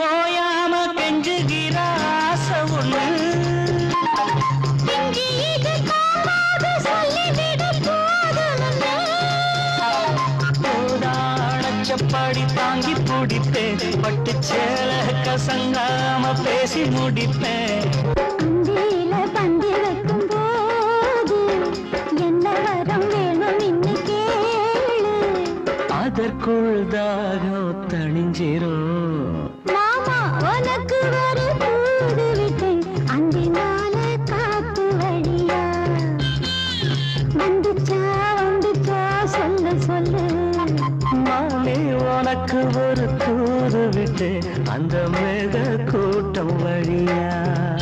ஓயாம கெஞ்சுகிற ஆசை ஒண்ணு அணைச்சப்பாடி தாங்கி பிடிப்பேன் பட்டு சேல கசங்காம பேசி முடிப்பேன்